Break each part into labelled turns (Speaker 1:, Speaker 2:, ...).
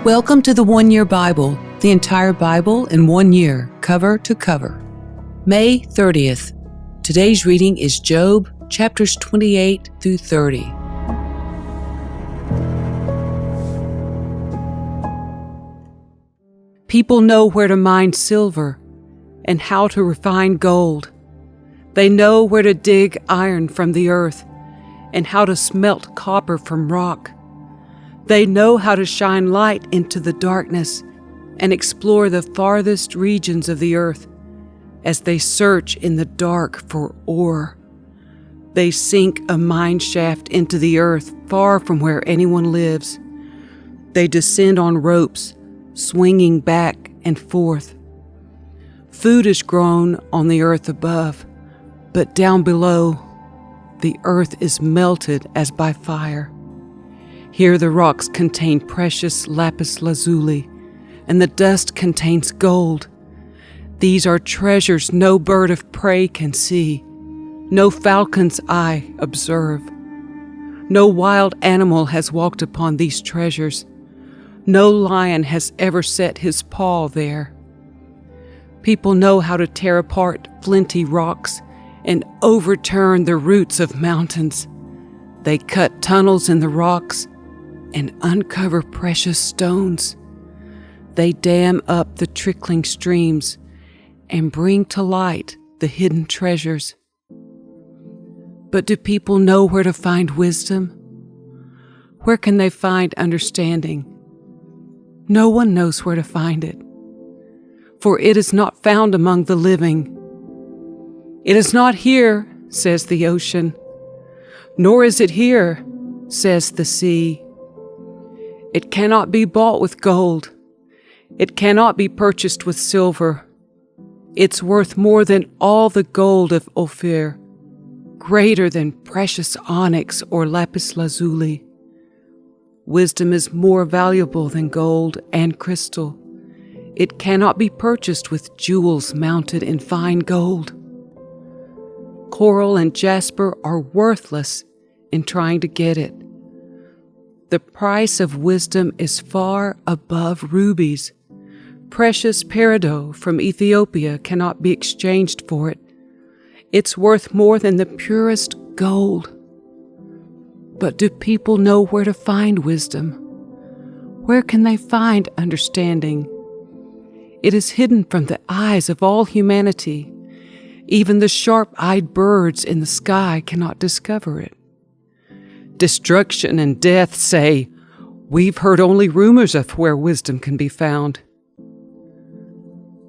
Speaker 1: Welcome to the 1 Year Bible, the entire Bible in 1 year, cover to cover. May 30th. Today's reading is Job, chapters 28 through 30. People know where to mine silver and how to refine gold. They know where to dig iron from the earth and how to smelt copper from rock. They know how to shine light into the darkness and explore the farthest regions of the earth as they search in the dark for ore. They sink a mine shaft into the earth far from where anyone lives. They descend on ropes, swinging back and forth. Food is grown on the earth above, but down below, the earth is melted as by fire. Here the rocks contain precious lapis lazuli, and the dust contains gold. These are treasures no bird of prey can see, no falcon's eye observe. No wild animal has walked upon these treasures. No lion has ever set his paw there. People know how to tear apart flinty rocks and overturn the roots of mountains. They cut tunnels in the rocks and uncover precious stones. They dam up the trickling streams and bring to light the hidden treasures. But do people know where to find wisdom? Where can they find understanding? No one knows where to find it, for it is not found among the living. It is not here, says the ocean, nor is it here, says the sea. It cannot be bought with gold. It cannot be purchased with silver. It's worth more than all the gold of Ophir, greater than precious onyx or lapis lazuli. Wisdom is more valuable than gold and crystal. It cannot be purchased with jewels mounted in fine gold. Coral and jasper are worthless in trying to get it. The price of wisdom is far above rubies. Precious peridot from Ethiopia cannot be exchanged for it. It's worth more than the purest gold. But do people know where to find wisdom? Where can they find understanding? It is hidden from the eyes of all humanity. Even the sharp-eyed birds in the sky cannot discover it. Destruction and death say, "We've heard only rumors of where wisdom can be found."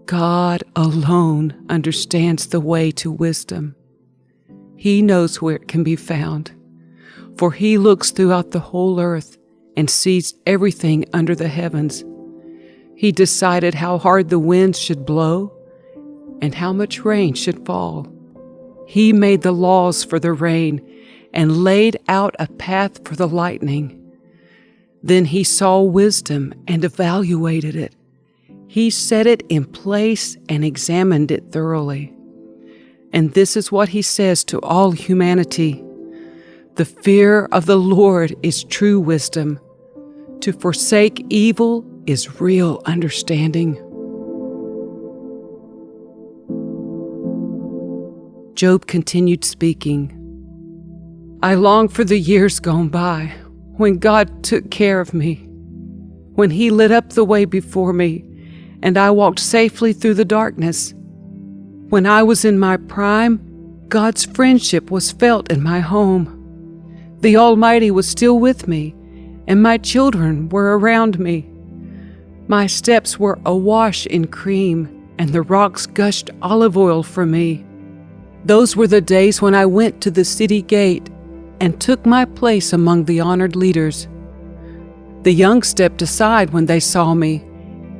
Speaker 1: God alone understands the way to wisdom. He knows where it can be found, for He looks throughout the whole earth and sees everything under the heavens. He decided how hard the winds should blow and how much rain should fall. He made the laws for the rain and laid out a path for the lightning. Then He saw wisdom and evaluated it. He set it in place and examined it thoroughly. And this is what He says to all humanity: the fear of the Lord is true wisdom. To forsake evil is real understanding. Job continued speaking. I long for the years gone by, when God took care of me, when He lit up the way before me, and I walked safely through the darkness. When I was in my prime, God's friendship was felt in my home. The Almighty was still with me, and my children were around me. My steps were awash in cream, and the rocks gushed olive oil for me. Those were the days when I went to the city gate and took my place among the honored leaders. The young stepped aside when they saw me,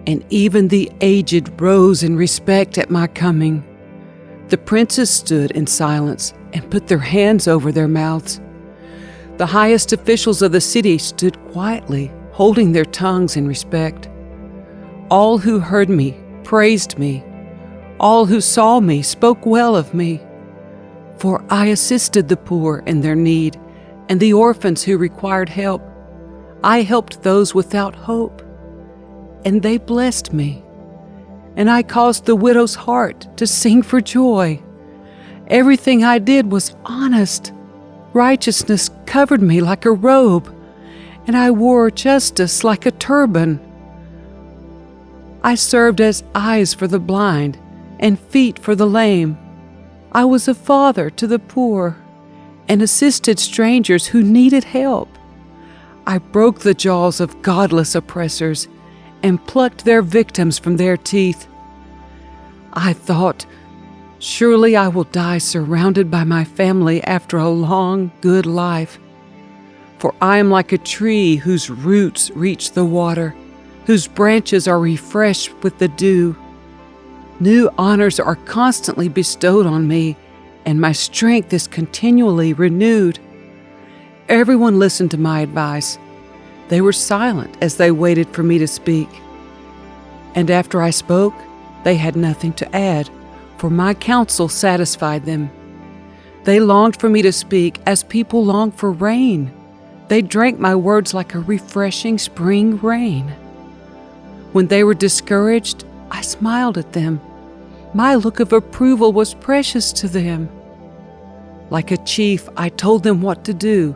Speaker 1: and even the aged rose in respect at my coming. The princes stood in silence and put their hands over their mouths. The highest officials of the city stood quietly, holding their tongues in respect. All who heard me praised me. All who saw me spoke well of me. For I assisted the poor in their need, and the orphans who required help. I helped those without hope, and they blessed me. And I caused the widow's heart to sing for joy. Everything I did was honest. Righteousness covered me like a robe, and I wore justice like a turban. I served as eyes for the blind and feet for the lame. I was a father to the poor and assisted strangers who needed help. I broke the jaws of godless oppressors and plucked their victims from their teeth. I thought, surely I will die surrounded by my family after a long, good life. For I am like a tree whose roots reach the water, whose branches are refreshed with the dew. New honors are constantly bestowed on me, and my strength is continually renewed. Everyone listened to my advice. They were silent as they waited for me to speak. And after I spoke, they had nothing to add, for my counsel satisfied them. They longed for me to speak as people long for rain. They drank my words like a refreshing spring rain. When they were discouraged, I smiled at them. My look of approval was precious to them. Like a chief, I told them what to do.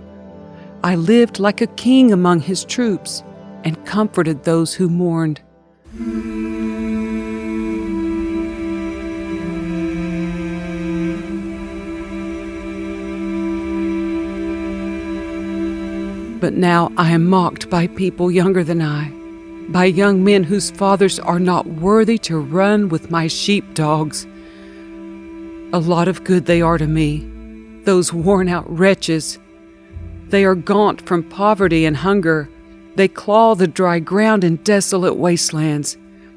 Speaker 1: I lived like a king among his troops and comforted those who mourned. But now I am mocked by people younger than I, by young men whose fathers are not worthy to run with my sheepdogs. A lot of good they are to me, those worn-out wretches. They are gaunt from poverty and hunger. They claw the dry ground in desolate wastelands.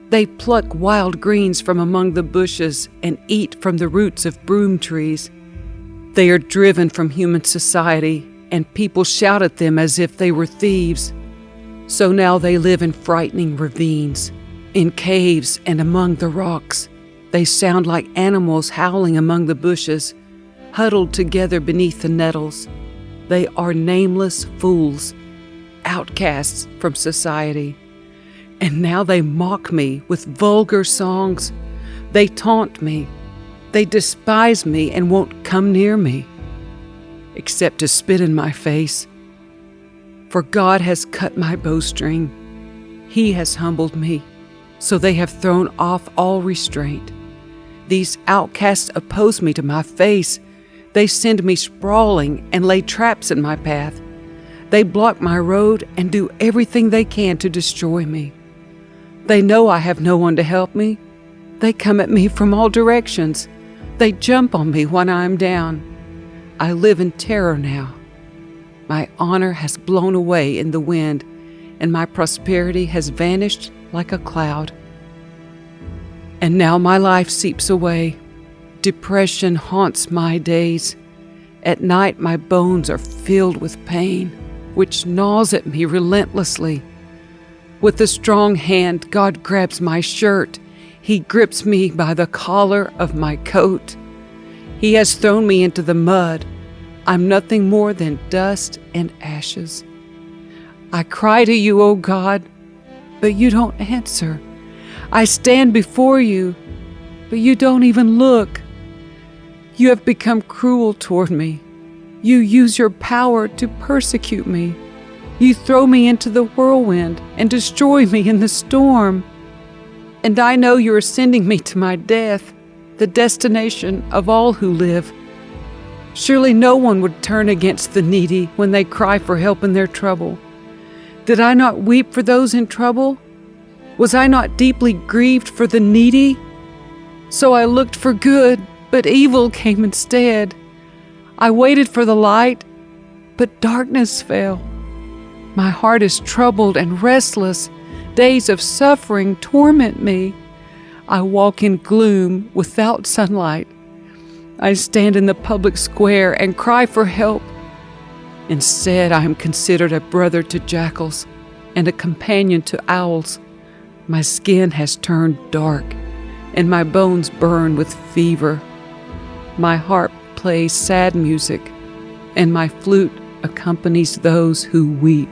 Speaker 1: They pluck wild greens from among the bushes and eat from the roots of broom trees. They are driven from human society, and people shout at them as if they were thieves. So now they live in frightening ravines, in caves and among the rocks. They sound like animals howling among the bushes, huddled together beneath the nettles. They are nameless fools, outcasts from society. And now they mock me with vulgar songs. They taunt me. They despise me and won't come near me, except to spit in my face. For God has cut my bowstring. He has humbled me, so they have thrown off all restraint. These outcasts oppose me to my face. They send me sprawling and lay traps in my path. They block my road and do everything they can to destroy me. They know I have no one to help me. They come at me from all directions. They jump on me when I am down. I live in terror now. My honor has blown away in the wind, and my prosperity has vanished like a cloud. And now my life seeps away. Depression haunts my days. At night my bones are filled with pain, which gnaws at me relentlessly. With a strong hand, God grabs my shirt. He grips me by the collar of my coat. He has thrown me into the mud. I'm nothing more than dust and ashes. I cry to you, O God, but you don't answer. I stand before you, but you don't even look. You have become cruel toward me. You use your power to persecute me. You throw me into the whirlwind and destroy me in the storm. And I know you are sending me to my death, the destination of all who live. Surely no one would turn against the needy when they cry for help in their trouble. Did I not weep for those in trouble? Was I not deeply grieved for the needy? So I looked for good, but evil came instead. I waited for the light, but darkness fell. My heart is troubled and restless. Days of suffering torment me. I walk in gloom without sunlight. I stand in the public square and cry for help. Instead, I am considered a brother to jackals and a companion to owls. My skin has turned dark, and my bones burn with fever. My harp plays sad music, and my flute accompanies those who weep.